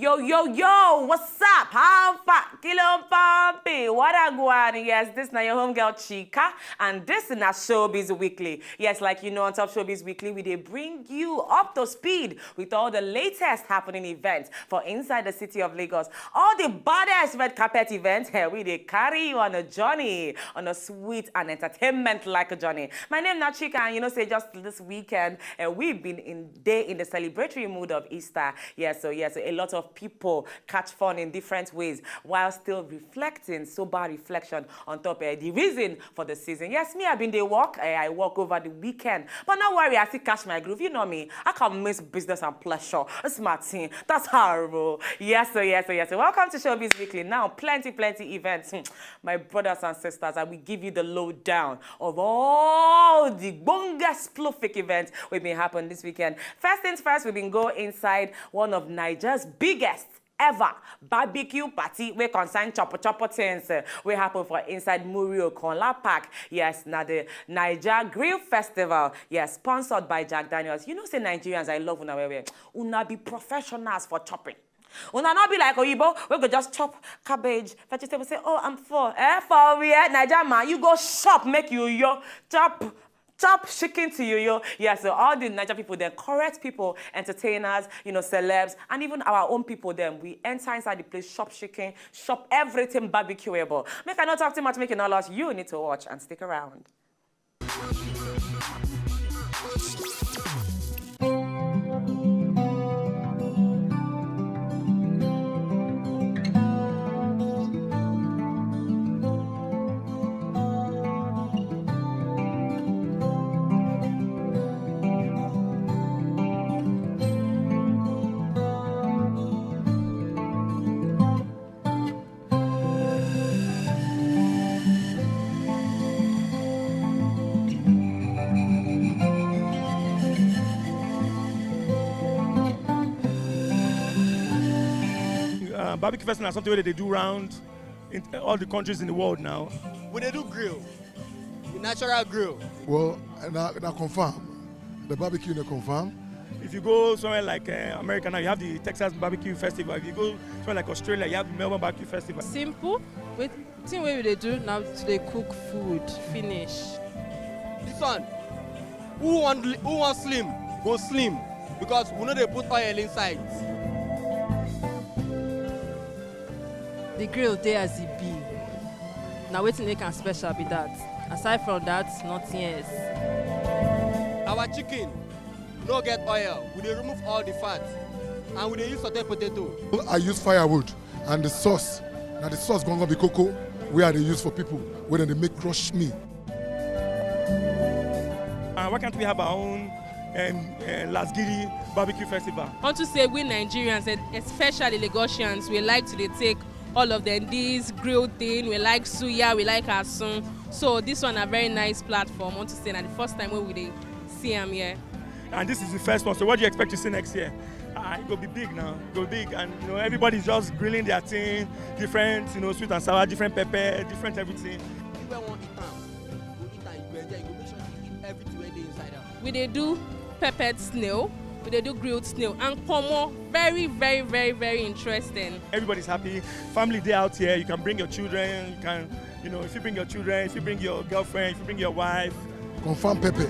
Yo, what's up? How far? Kilo Pumpy, what a guan? Yes, this is your homegirl Chica, and this is our Showbiz Weekly. Yes, like you know, on Top Showbiz Weekly, they bring you up to speed with all the latest happening events for inside the city of Lagos. All the baddest red carpet events, here they carry you on a journey, on a sweet and entertainment-like journey. My name is Chica, and you know, say just this weekend, we've been in the celebratory mood of Easter. So a lot of people catch fun in different ways while still reflecting, sober reflection on top the reason for the season. Yes, me, I've been there walk. I walk over the weekend. But don't worry, I still catch my groove. You know me. I can miss business and pleasure. It's my team. That's how I roll. Yes. Welcome to Showbiz Weekly. Now, plenty events. My brothers and sisters, I will give you the lowdown of all the bongest fake events will be happening this weekend. First things first, we've been going inside one of Nigeria's biggest ever barbecue party we concern chopper things we happen for inside Murio Konla Park. Yes, now the Niger Grill Festival. Yes, sponsored by Jack Daniels. You know, say Nigerians, I love una be professionals for chopping. Una not be like Oyibo, we go just chop cabbage, vegetable, say, oh, I'm for Niger man, you go shop, make you chop chicken to yo. Yeah, so all the Niger people, then correct people, entertainers, you know, celebs, and even our own people, then we enter inside the place, shop chicken, shop everything barbecueable. Make I not talk too much, making all us. You need to watch and stick around. Barbecue festival is something that they do around in all the countries in the world now. When they do grill, the natural grill. Well, now confirm. The barbecue they confirm. If you go somewhere like America now, you have the Texas Barbecue Festival. If you go somewhere like Australia, you have the Melbourne Barbecue Festival. Simple. With thing way they do now, they cook food, finish. This one, who want slim, go slim. Because we know they put oil inside. The grill there as it be. Now waiting they can special be that. Aside from that, nothing else. Our chicken no get oil. We dey remove all the fat. And we dey use sauteed potato. I use firewood and the sauce. Now the sauce gonna be cocoa where they use for people when they make crushed meat. Why can't we have our own Lasgidi Barbecue Festival? I want to say we Nigerians, and especially Lagosians, we like to take all of them this grilled thing. We like suya, we like asun. So this one a very nice platform. I want to say that the first time we see them here. And this is the first one. So what do you expect to see next year? It will be big now. It will be big, and you know everybody's just grilling their thing, different, you know, sweet and sour, different pepper, different everything. People want to eat them. You eat and you go enjoy. You go make sure you eat everything where they inside out. We they do peppered snail. They do grilled snail and commot. Very interesting. Everybody's happy. Family day out here. You can bring your children. You can, you know, if you bring your children, if you bring your girlfriend, if you bring your wife. Confirm Pepe.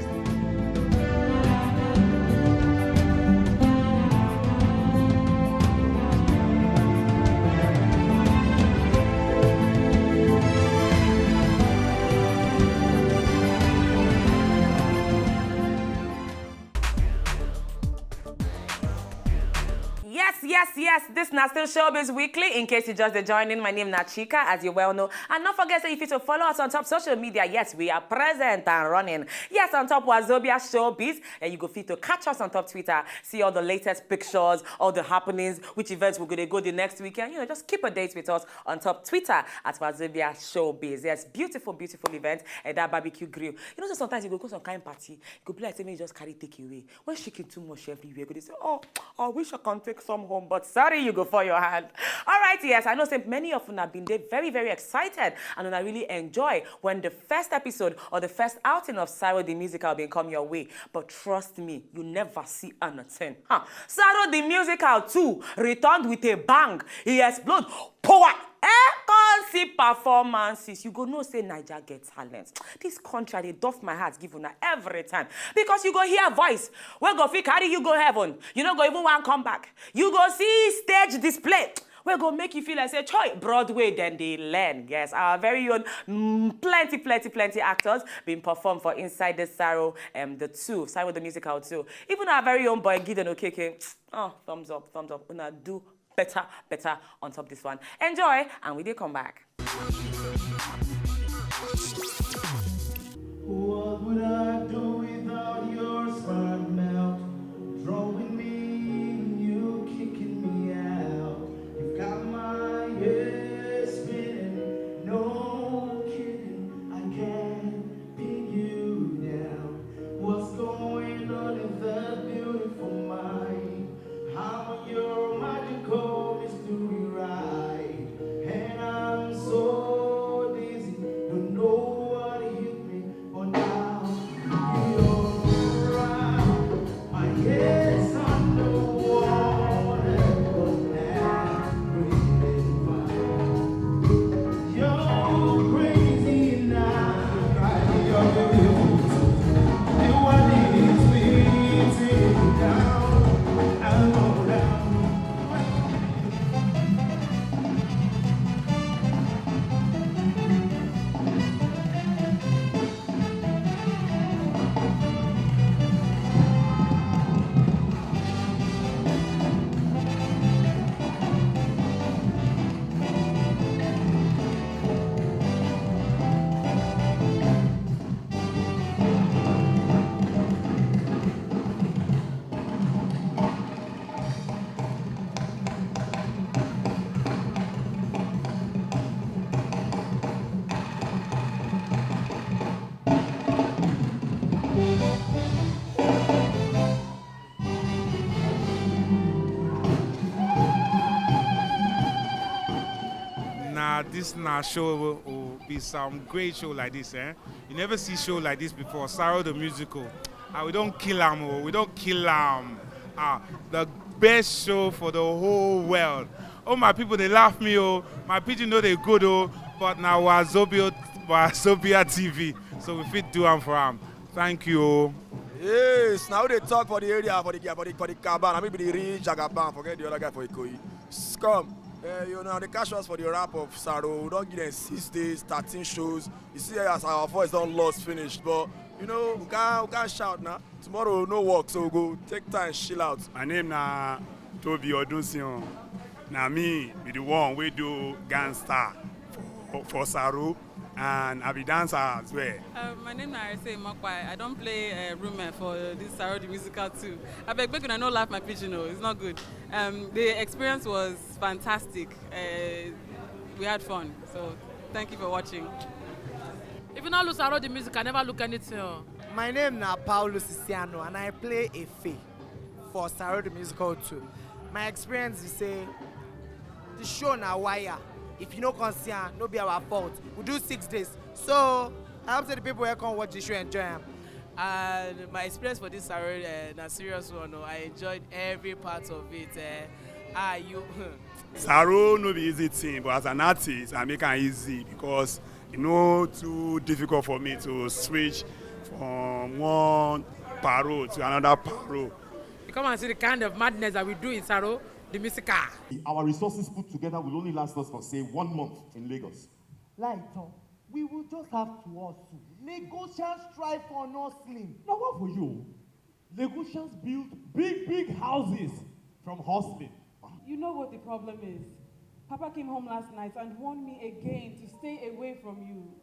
Yes, this is still Showbiz Weekly. In case you just joining, my name is Chica, as you well know. And don't forget, if you to follow us on top social media, yes, we are present and running. Yes, on top Wazobia Showbiz, and you go fit to catch us on top Twitter, see all the latest pictures, all the happenings, which events we're going to go the next weekend. You know, just keep a date with us on top Twitter at Wazobia Showbiz. Yes, beautiful event and that barbecue grill. You know, so sometimes you go some kind of party, you go be like, say, me just carry takeaway. When shaking too much everywhere, you go say, oh, I wish I can take some come home, but sorry, you go for your hand. All right, yes, I know many of you have been there very, very excited and I really enjoy when the first episode or the first outing of Saro the Musical will come your way. But trust me, you never see anything. Saro the Musical too returned with a bang. He exploded. Power! See performances. You go know say Naija get talent. This country, they doff my heart give una every time. Because you go hear voice. Where go fit carry you go heaven. You don't go even want come back. You go see stage display. We're going to make you feel like, say, Choi, Broadway, then they learn. Yes, our very own plenty actors being performed for Inside the Saro, Saro the Musical too. Even our very own boy, Gideon Okeke. Oh, thumbs up. Una do better on top of this one. Enjoy, and we did come back. What would I do without your smart mouth? Drawing me, you kicking me out. You've got my head spinning, no kidding. I can't pin you down. What's going on in that beautiful mind? How you're magical mystery ride, and I'm so dizzy, don't know what hit me, but now you're right. My head's underwater, but now breathing fine. You're crazy now, right? You're beautiful. The one is beating down, and all down. This show will be some great show like this, eh? You never see show like this before. Saro the Musical. We don't kill them, we don't kill them. The best show for the whole world. Oh, my people, they laugh me, oh. My people know they good, oh. But now Wazobia TV. So we fit do them for them. Thank you, oh. Yes, now they talk for the area, for the Kaban. I mean, the real Jagaban, forget the other guy for Ikoyi. Scum. You know, the cash was for the wrap of Saro. We don't give them 6 days, 13 shows. You see, as our voice don't lost finished. But, you know, we can't shout now. Tomorrow, no work, so we go take time, chill out. My name na Toby Odunsion. Now me be the one we do gangster for Saro. And I be dancer as well. My name is Arise Mokwai. I don't play rumor for this Saro the Musical too. I beg when I don't laugh my pigeon, it's not good. The experience was fantastic. We had fun, so thank you for watching. If you not look Saro the Musical, I never look anything. My name is Paulo Siciano and I play a fee for Saro the Musical too. My experience is say the show na wire. If you no concern, no be our fault. We do 6 days. So I hope that the people who come watch the show enjoy them. And my experience for this Saro na serious one. I enjoyed every part of it. Saro no be easy thing, but as an artist, I make it easy because it's not too difficult for me to switch from one paro to another paro. You come and see the kind of madness that we do in Saro the Musical. Our resources put together will only last us for, say, 1 month in Lagos. Lighton, we will just have to hustle. Lagosians strive for no slim. Now what for you? Lagosians build big houses from hustling. You know what the problem is? Papa came home last night and warned me again to stay away from you.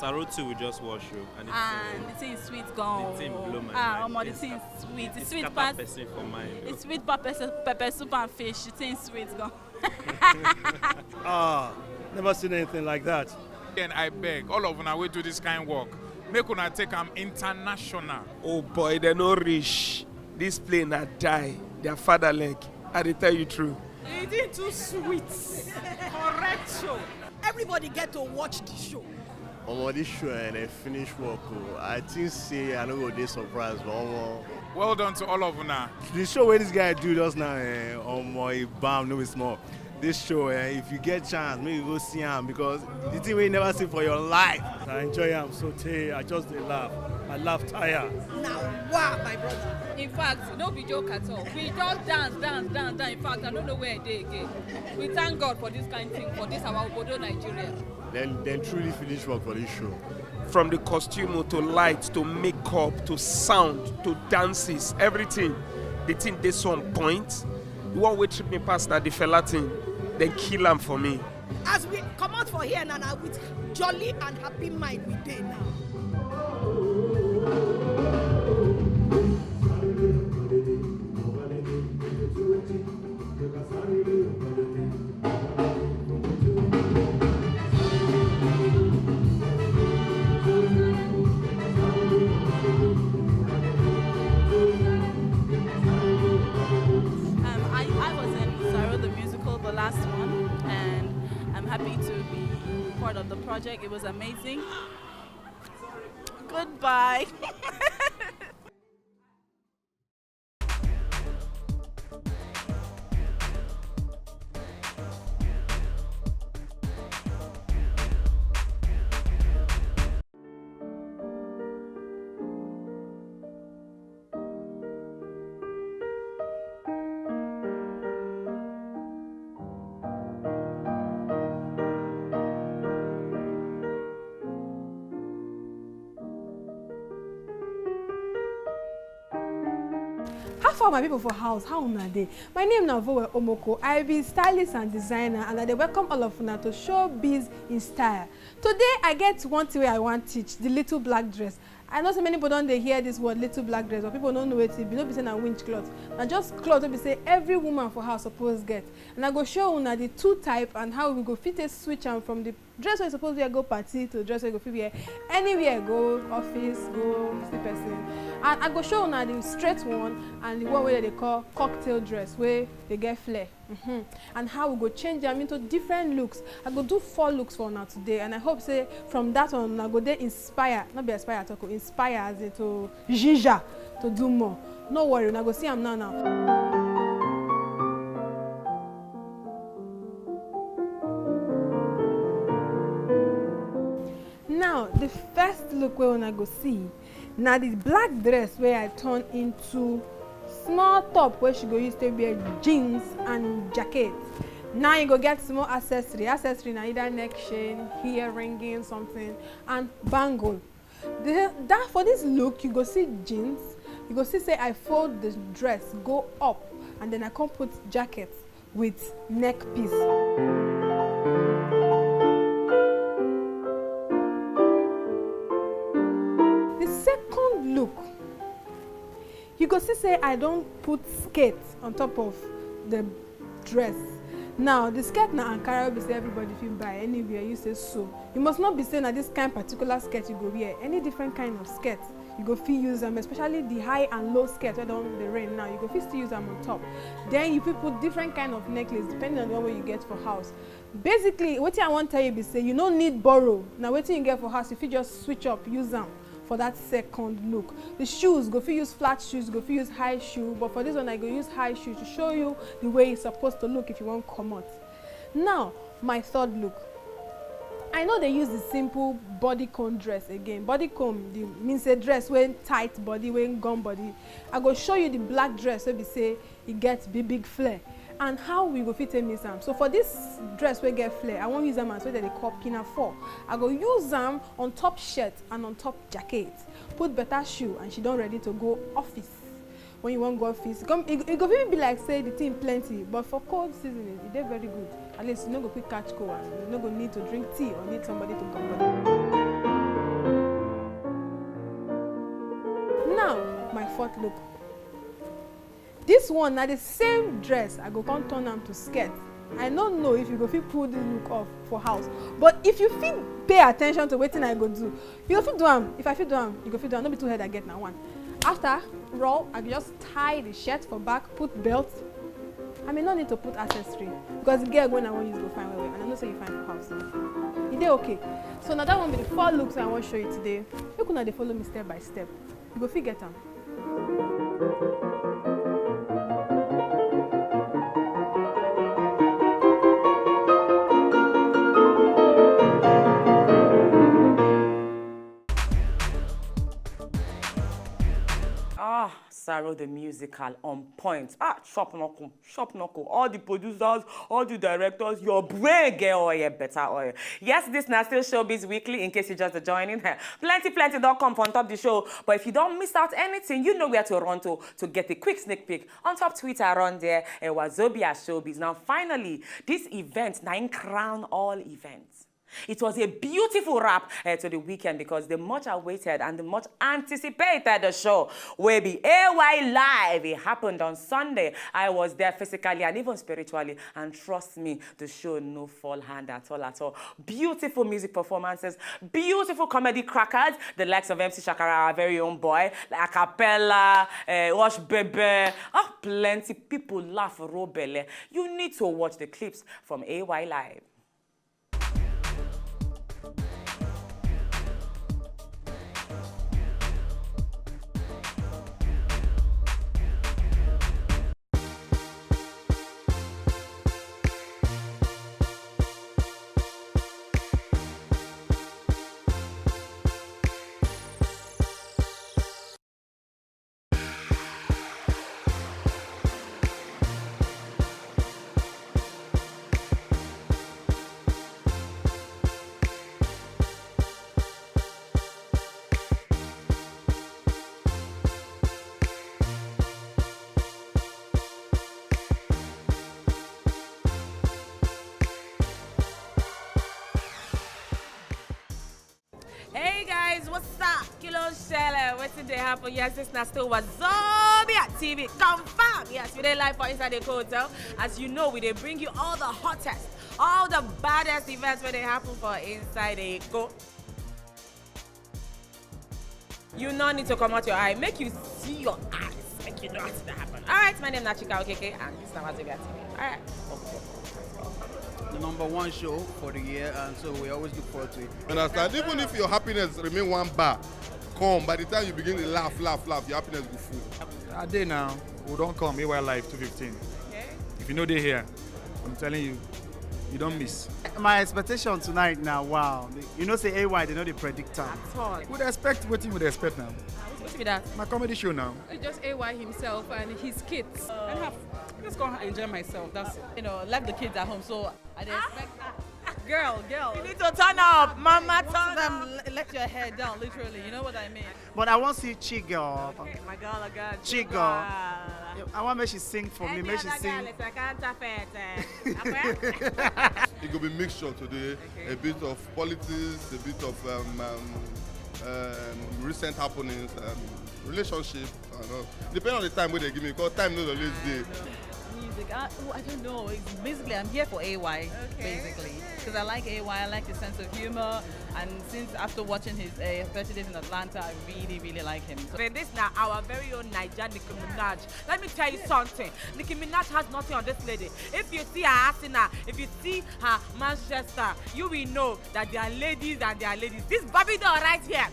Saro 2 we just watch you. And the thing is sweet gone. The thing blow my mind. The thing is sweet. It's sweet past. For mine, it's sweet pepper soup and fish. The thing is sweet gone. Never seen anything like that. And I beg all of una wey do this kind of work, make una take am international. Oh boy, they no rich. This plane na die. Their father leg. I dey tell you true. It is too sweet. Correct show. Everybody get to watch the show. This show and they finish work. I think say I don't go dey surprised. Well done to all of una. The show where this guy do just now, bam, no be small. This show, if you get chance, maybe go see him because the thing we never see for your life. I enjoy him so I just laugh. I laugh tire. Now, wow, my brother. In fact, no be joke at all. We just dance. In fact, I don't know where they again. We thank God for this kind of thing, for this our Obodo Nigeria. Then truly finish work for this show. From the costume to lights to makeup to sound to dances, everything. The thing they so on point. The one way trip me past that the fella thing, then kill him for me. As we come out for here now with jolly and happy mind we day now. Last one, and I'm happy to be part of the project. It was amazing. Goodbye. For my people for house, how una dey? My name na Vowe Omoko. I be stylist and designer, and I dey welcome all of una to Showbiz in Style. Today I get one thing I want teach, the little black dress. I know so many people don't they hear this word little black dress, but people don't know it be. No be saying a winch cloth. And just cloth we be say every woman for house supposed get. And I go show una the two type and how we go fit a switch am from the dress where you suppose wear go party to dress where you go fit wear anywhere, go office, go see person. And I go show una the straight one and the one where they call cocktail dress where they get flare. And how we go change them into different looks. I go do 4 looks for una today, and I hope say from that on I go there inspire, not be inspire to inspire as it to ginger to do more. No worry, I go see am now. Now the first look where una go see now the black dress where I turn into small top where she go use to wear jeans and jacket. Now you go get small accessory na either neck chain, hair ringing, something, and bangle. For this look you go see jeans, you go see say I fold the dress go up and then I come put jacket with neck piece. The second look you go see say I don't put skirt on top of the dress. Now the skirt na Ankara will be say everybody fit buy anywhere you say so. You must not be saying that this kind particular skirt you go wear. Any different kind of skirt you go fit use them, especially the high and low skirt where don't the rain now. You go fit still use them on top. Then you fit put different kind of necklace depending on the one you get for house. Basically, what I want to tell you is say you don't need borrow. Now what you get for house, if you just switch up, use them for that second look. The shoes, go fit use flat shoes, go fit use high shoe, but for this one I go use high shoe to show you the way it's supposed to look if you want commot. Now, my third look. I know they use the simple bodycon dress again. Bodycon means a dress when tight body, when gum body. I go show you the black dress where we say it gets big flare. And how we go fit miss them. So for this dress we get flare, I won't use them as well that they call pinafore. I go use them on top shirt and on top jacket. Put better shoe and she don't ready to go office. When you want go office, it go even be like say the thing plenty, but for cold season it dey very good. At least you no go quick catch cold and you no go need to drink tea or need somebody to come. my fourth look. This one na the same dress I go come turn am to skirt. I don't know if you go fit pull this look off for house, but if you fit pay attention to wetin I go do, you go fit do am. If I fit do am, you go fit do am. No be two head I get na one. After roll, I go just tie the shirt for back, put belt. I may not need to put accessory because the girl when I want use go fine well, and I know say you fine for house. You dey okay? So now that one be the 4 looks I want show you today. You could not dey follow me step by step. You go fit get am. Saro the musical on point. Shop knuckle. All the producers, all the directors, your brain get oil, better oil. Yes, this now still Showbiz Weekly, in case you just joining. Plenty don't come on top the show. But if you don't miss out anything, you know where to run to get a quick sneak peek. On top Twitter around there, Wazobia Showbiz. Now finally, this event, naim crown all events. It was a beautiful wrap to the weekend because the much awaited and the much anticipated show will be AY Live. It happened on Sunday. I was there physically and even spiritually, and trust me, the show no fall hand at all. Beautiful music performances, beautiful comedy crackers, the likes of MC Shakara, our very own boy, like Acapella, Wash Bebe. Plenty people laugh robele. You need to watch the clips from AY Live. Hey guys, what's up? Kilo Shelle, what's today happen? Yes, this is still Wazobia TV. Confirm. Yes, we dey live for inside the hotel. As you know, we dey bring you all the hottest, all the baddest events where they happen for inside the go. You no need to come out your eye. Make you see your eyes. Make you know what's to happen. All right, my name is Chika Okeke, and this is Wazobia TV. All right. The #1 show for the year, and so we always look forward to it. Understand? Even if your happiness remain one bar, come. By the time you begin to laugh, your happiness will full. A day now, we don't come AY Live 2:15. Okay. If you know they're here, I'm telling you, you don't miss. My expectation tonight now, wow. You know, say AY, they know the predictor. We'd expect what you would expect now. What's with that? My comedy show now. It's just AY himself and his kids. Just gonna enjoy myself. That's it. You know, left the kids at home, so I expect. Girl. You need to turn up, mama. Turn up. Let your hair down, literally. You know what I mean? But I want to see Chigo. Okay, my girl, I got Chigo. I want me she sing for me. Make she sing. It could be mixture today. Okay. A bit of politics, a bit of recent happenings, relationship. Depending on the time where they give me, because time knows always there. Music, I don't know. It's basically, I'm here for AY, basically. Because I like AY, I like his sense of humor. And since after watching his 30 Days in Atlanta, I really, really like him. So this now, our very own Niger Nicki Minaj. Let me tell you something. Nicki Minaj has nothing on this lady. If you see her Arsenal, if you see her Manchester, you will know that they are ladies and they are ladies. This Bobby doll right here,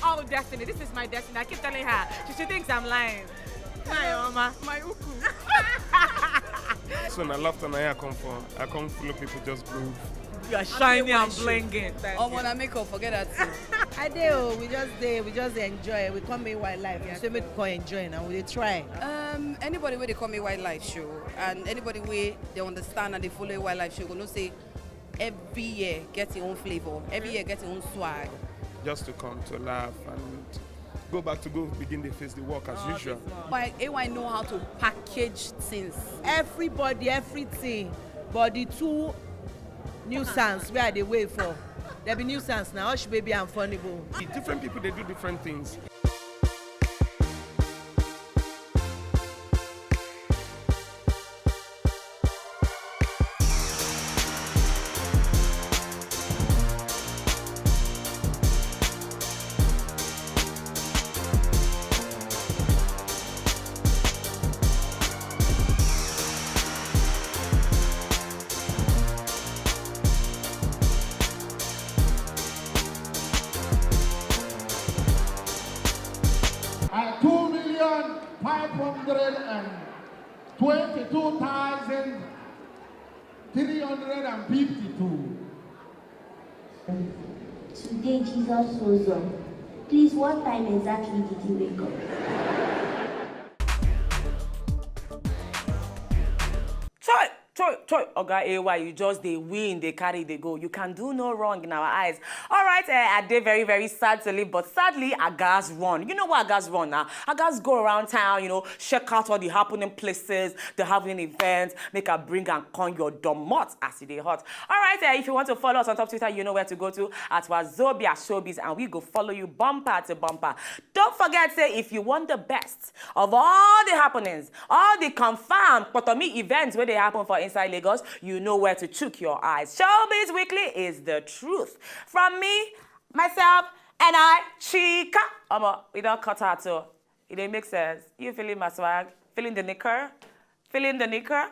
oh destiny, this is my destiny. I keep telling her, she thinks I'm lying. Hi, mama. My uku. So, I love to I come for. I come follow people just groove. You are shiny and blinging. Oh, when I make up, forget that too. I do. We just enjoy. We come AY Live. Yeah. So we can enjoy and we try. Anybody where they come AY Live show, and anybody where they understand and they follow AY Live show, gonna say every year get your own flavor. Every year get your own swag. Just to come to laugh and go back to begin the face the work as usual. Like AY know how to package things. Everybody, everything. But the two nuisance where they wait for. There be nuisance now. Hush baby and funny bone. Different people they do different things. 522,352. Today Jesus rose up. Please, what time exactly did you wake up? Choi, Oga AY, you just they win, they carry, they go. You can do no wrong in our eyes. All right, I did very, very sad to leave, but sadly, Agas run. You know what Agas run now? Agas go around town, you know, check out all the happening places, the happening events, make a bring and con your domot as they hot. All right, if you want to follow us on top Twitter, you know where to go to at Wazobia SHOWBIZ, and we go follow you bumper to bumper. Don't forget, say, if you want the best of all the happenings, all the confirmed Potomi events where they happen for inside Lagos, you know where to chook your eyes. SHOWBIZ Weekly is the truth. From me, myself, and I, Chika. We don't cut out, so it didn't make sense. You feeling my swag? Feeling the knicker? Feeling the knicker?